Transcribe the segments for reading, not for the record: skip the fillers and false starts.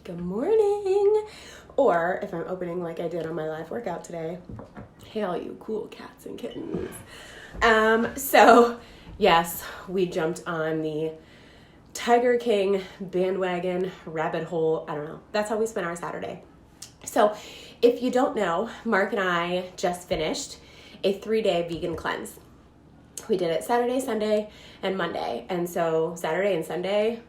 good morning. Or if I'm opening like I did on my live workout today, hey, all you cool cats and kittens. So yes, we jumped on the Tiger King bandwagon rabbit hole. I don't know. That's how we spent our Saturday. So if you don't know, Mark and I just finished a 3-day vegan cleanse. We did it Saturday, Sunday, and Monday. And so Saturday and Sunday,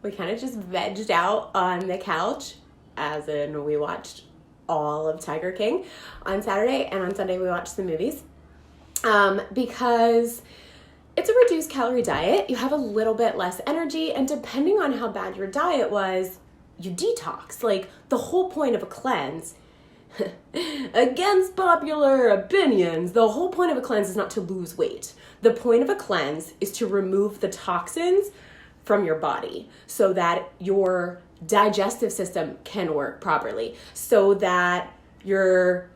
we kind of just vegged out on the couch, as in we watched all of Tiger King on Saturday, and on Sunday we watched the movies. Because it's a reduced calorie diet, you have a little bit less energy, and depending on how bad your diet was, you detox. Like, the whole point of a cleanse, against popular opinions, the whole point of a cleanse is not to lose weight. The point of a cleanse is to remove the toxins from your body so that your digestive system can work properly, so that your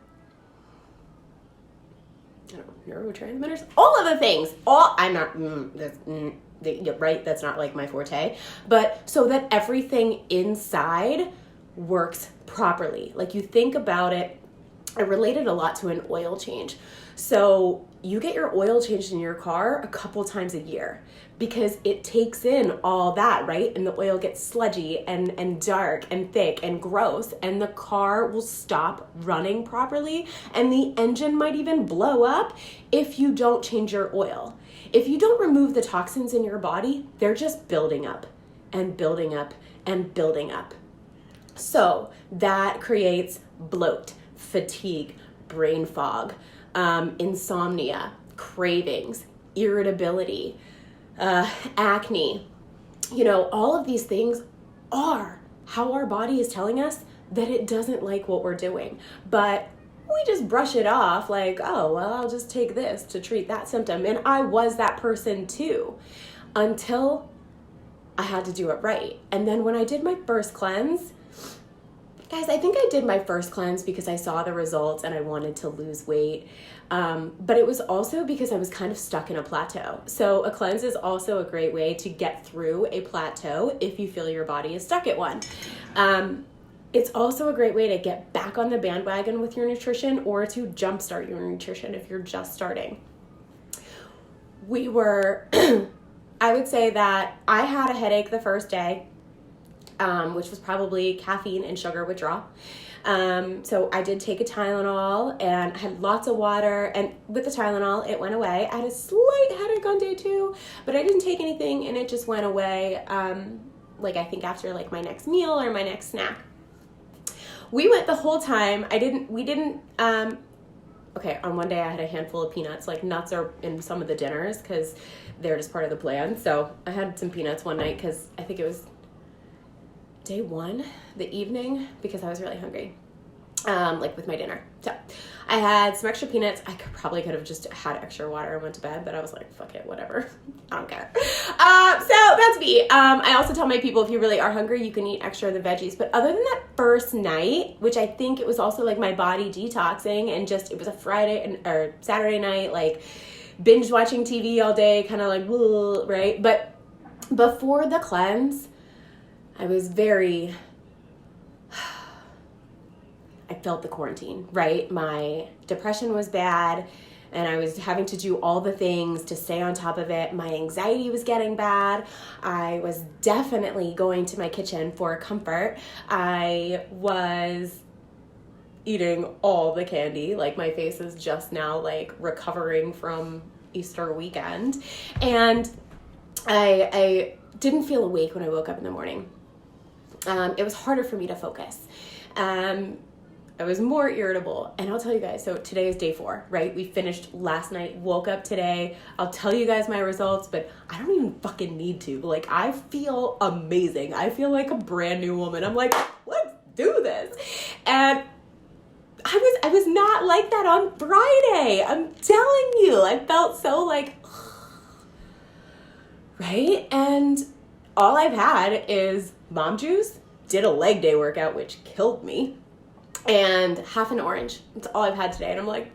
neurotransmitters, all of the things, you're right, that's not like my forte, but so that everything inside works properly. Like, you think about it, I related a lot to an oil change. So you get your oil changed in your car a couple times a year because it takes in all that, right? And the oil gets sludgy and dark and thick and gross, and the car will stop running properly, and the engine might even blow up if you don't change your oil. If you don't remove the toxins in your body, they're just building up and building up and building up. So that creates bloat, fatigue, brain fog, insomnia, cravings, irritability, acne. All of these things are how our body is telling us that it doesn't like what we're doing. But we just brush it off like, oh, well, I'll just take this to treat that symptom. And I was that person too, until I had to do it right. And then when I did my first cleanse, guys, I think I did my first cleanse because I saw the results and I wanted to lose weight. But it was also because I was kind of stuck in a plateau. So a cleanse is also a great way to get through a plateau if you feel your body is stuck at one. It's also a great way to get back on the bandwagon with your nutrition, or to jumpstart your nutrition if you're just starting. I would say that I had a headache the first day, which was probably caffeine and sugar withdrawal. So I did take a Tylenol and I had lots of water, and with the Tylenol, it went away. I had a slight headache on day 2, but I didn't take anything and it just went away. I think after my next meal or my next snack. We went the whole time. On one day I had a handful of peanuts. Nuts are in some of the dinners because they're just part of the plan. So I had some peanuts one night because I think it was day 1, the evening, because I was really hungry, with my dinner. So I had some extra peanuts. I could have just had extra water and went to bed, but I was like, fuck it, whatever. I don't care. So that's me. I also tell my people, if you really are hungry, you can eat extra of the veggies. But other than that first night, which I think it was also my body detoxing, and just, it was a Friday or Saturday night, binge watching TV all day, kind of right? But before the cleanse, I felt the quarantine, right? My depression was bad, and I was having to do all the things to stay on top of it. My anxiety was getting bad. I was definitely going to my kitchen for comfort. I was eating all the candy. My face is just now recovering from Easter weekend. And I didn't feel awake when I woke up in the morning. It was harder for me to focus. I was more irritable. And I'll tell you guys, so today is day 4, right? We finished last night, woke up today. I'll tell you guys my results, but I don't even fucking need to. I feel amazing. I feel like a brand new woman. I'm like, let's do this. And I was not like that on Friday. I'm telling you, I felt so right? And all I've had is mom juice, did a leg day workout, which killed me, and half an orange. That's all I've had today. And I'm like,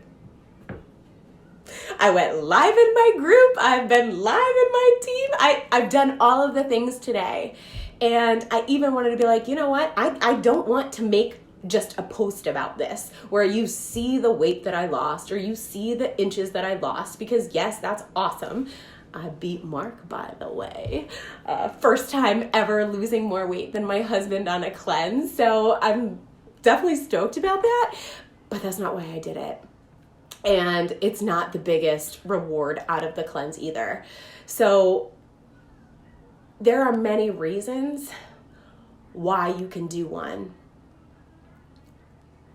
I went live in my group. I've been live in my team. I've done all of the things today. And I even wanted to be like, you know what? I don't want to make just a post about this where you see the weight that I lost or you see the inches that I lost, because yes, that's awesome. I beat Mark, by the way. First time ever losing more weight than my husband on a cleanse. So I'm definitely stoked about that, but that's not why I did it. And it's not the biggest reward out of the cleanse either. So there are many reasons why you can do one.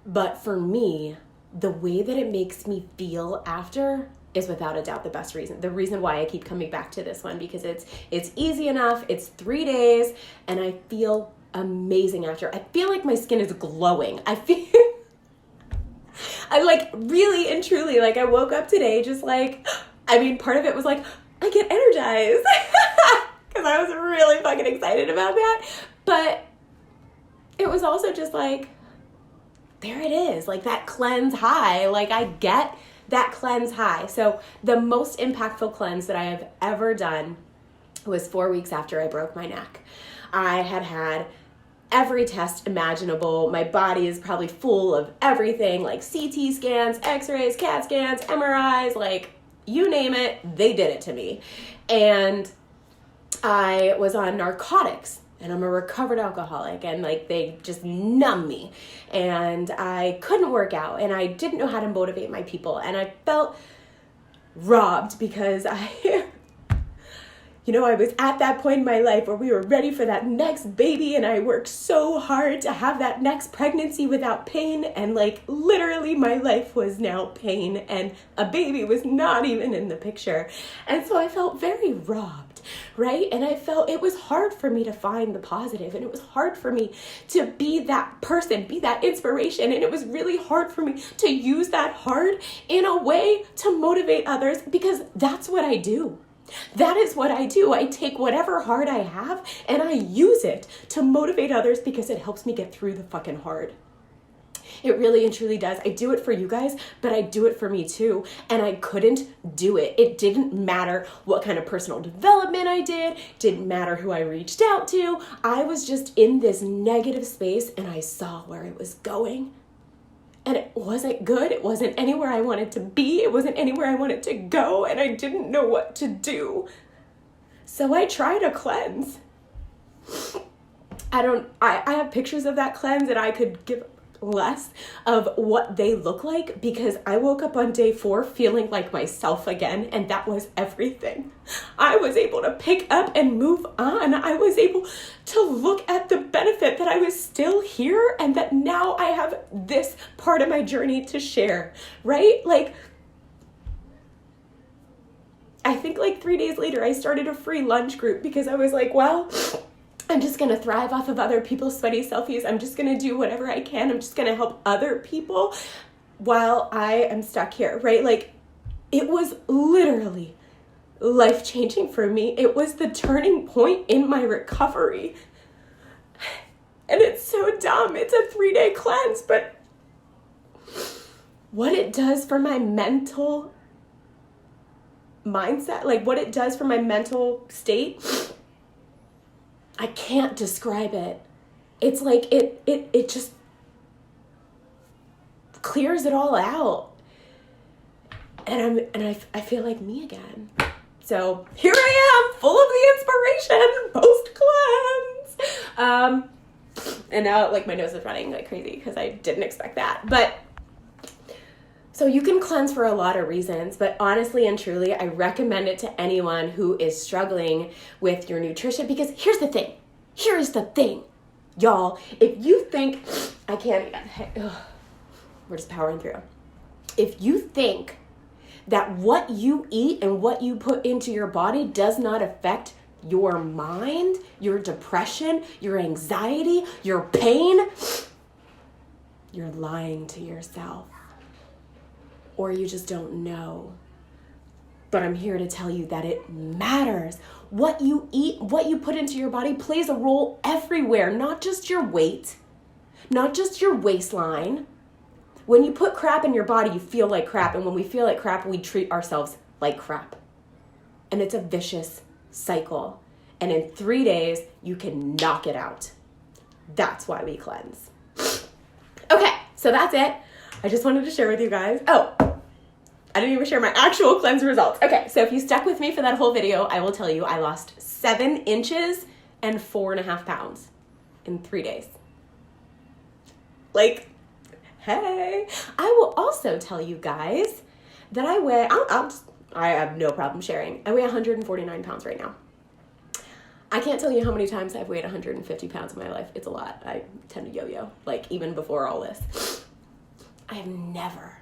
But for me, the way that it makes me feel after is without a doubt the best reason. The reason why I keep coming back to this one, because it's easy enough. It's 3 days and I feel amazing after. I feel like my skin is glowing. I like really and truly, like I woke up today just like, I mean, part of it was like, I get energized because I was really fucking excited about that. But it was also just like, there it is, like that cleanse high. Like I get that cleanse high. So the most impactful cleanse that I have ever done was 4 weeks after I broke my neck. I had every test imaginable. My body is probably full of everything, like CT scans, x-rays, CAT scans, MRIs, like you name it, they did it to me. And I was on narcotics. And I'm a recovered alcoholic, and like they just numb me, and I couldn't work out, and I didn't know how to motivate my people, and I felt robbed because I was at that point in my life where we were ready for that next baby, and I worked so hard to have that next pregnancy without pain, and like literally my life was now pain, and a baby was not even in the picture, and so I felt very robbed. Right? And I felt it was hard for me to find the positive, and it was hard for me to be that person, be that inspiration. And it was really hard for me to use that hard in a way to motivate others, because that's what I do. That is what I do. I take whatever hard I have and I use it to motivate others because it helps me get through the fucking hard. It really and truly does. I do it for you guys, but I do it for me too. And I couldn't do it. It didn't matter what kind of personal development I did. Didn't matter who I reached out to. I was just in this negative space and I saw where it was going. And it wasn't good. It wasn't anywhere I wanted to be. It wasn't anywhere I wanted to go. And I didn't know what to do. So I tried a cleanse. I have pictures of that cleanse and I could give less of what they look like, because I woke up on day 4 feeling like myself again, and that was everything. I was able to pick up and move on. I was able to look at the benefit that I was still here and that now I have this part of my journey to share, right? Like, I think like 3 days later, I started a free lunch group because I was like, well, I'm just going to thrive off of other people's sweaty selfies. I'm just going to do whatever I can. I'm just going to help other people while I am stuck here, right? Like, it was literally life-changing for me. It was the turning point in my recovery. And it's so dumb. It's a 3-day cleanse, but what it does for my mental mindset, like what it does for my mental state, I can't describe it. It's like it just clears it all out. And I feel like me again. So here I am, full of the inspiration, post-cleanse. And now like my nose is running like crazy because I didn't expect that. But so you can cleanse for a lot of reasons, but honestly and truly, I recommend it to anyone who is struggling with your nutrition, because here's the thing, y'all. If you think, I can't even, we're just powering through. If you think that what you eat and what you put into your body does not affect your mind, your depression, your anxiety, your pain, you're lying to yourself. Or you just don't know. But I'm here to tell you that it matters. What you eat, what you put into your body plays a role everywhere, not just your weight, not just your waistline. When you put crap in your body, you feel like crap. And when we feel like crap, we treat ourselves like crap. And it's a vicious cycle. And in 3 days, you can knock it out. That's why we cleanse. Okay, so that's it. I just wanted to share with you guys. Oh, I didn't even share my actual cleanse results. Okay, so if you stuck with me for that whole video, I will tell you I lost 7 inches and 4.5 pounds in 3 days. Like, hey. I will also tell you guys that I weigh, I have no problem sharing. I weigh 149 pounds right now. I can't tell you how many times I've weighed 150 pounds in my life. It's a lot. I tend to yo-yo, like even before all this. I have never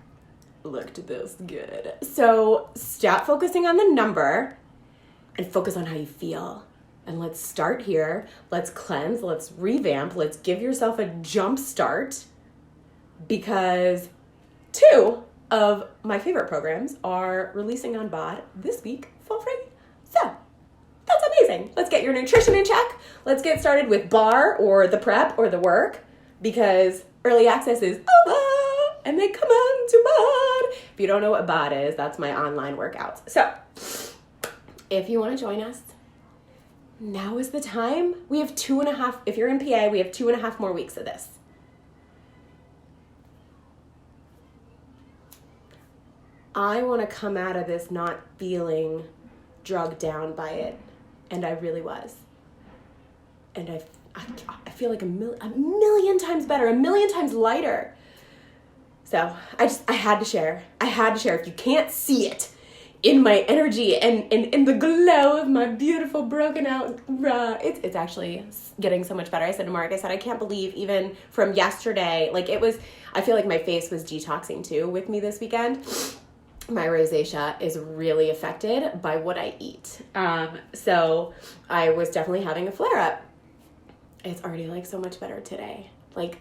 looked this good. So stop focusing on the number and focus on how you feel. And let's start here. Let's cleanse. Let's revamp. Let's give yourself a jump start, because 2 of my favorite programs are releasing on BOD this week for free. So that's amazing. Let's get your nutrition in check. Let's get started with bar or the prep or the work, because early access is over and they come on to BOD. If you don't know what BOD is, that's my online workouts. So if you want to join us, now is the time. We have 2.5, if you're in PA, we have 2.5 more weeks of this. I want to come out of this not feeling drugged down by it. And I really was. And I feel like a million times better, a million times lighter. So I had to share. I had to share. If you can't see it in my energy and in the glow of my beautiful broken out bra, it's actually getting so much better. I said to Mark, I can't believe even from yesterday, like I feel like my face was detoxing too with me this weekend. My rosacea is really affected by what I eat. So I was definitely having a flare up. It's already like so much better today. Like,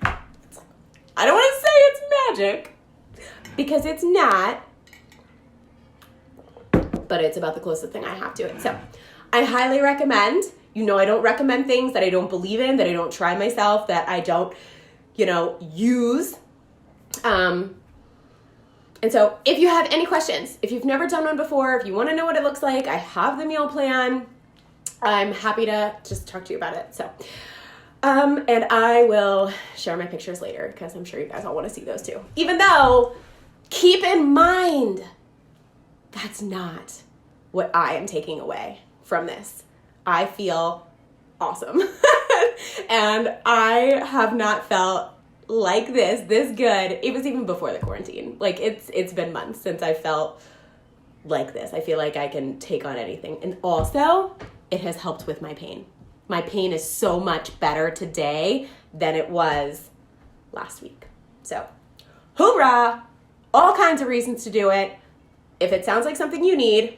I don't want to say it's magic because it's not, but it's about the closest thing I have to it. So I highly recommend. I don't recommend things that I don't believe in, that I don't try myself, that I don't, use. And so if you have any questions, if you've never done one before, if you want to know what it looks like, I have the meal plan. I'm happy to just talk to you about it. So, and I will share my pictures later because I'm sure you guys all want to see those too. Even though, keep in mind, that's not what I am taking away from this. I feel awesome. And I have not felt like this good. It was even before the quarantine. Like it's been months since I felt like this. I feel like I can take on anything. And also, it has helped with my pain. My pain is so much better today than it was last week. So, hoorah! All kinds of reasons to do it. If it sounds like something you need,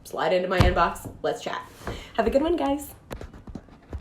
slide into my inbox. Let's chat. Have a good one, guys.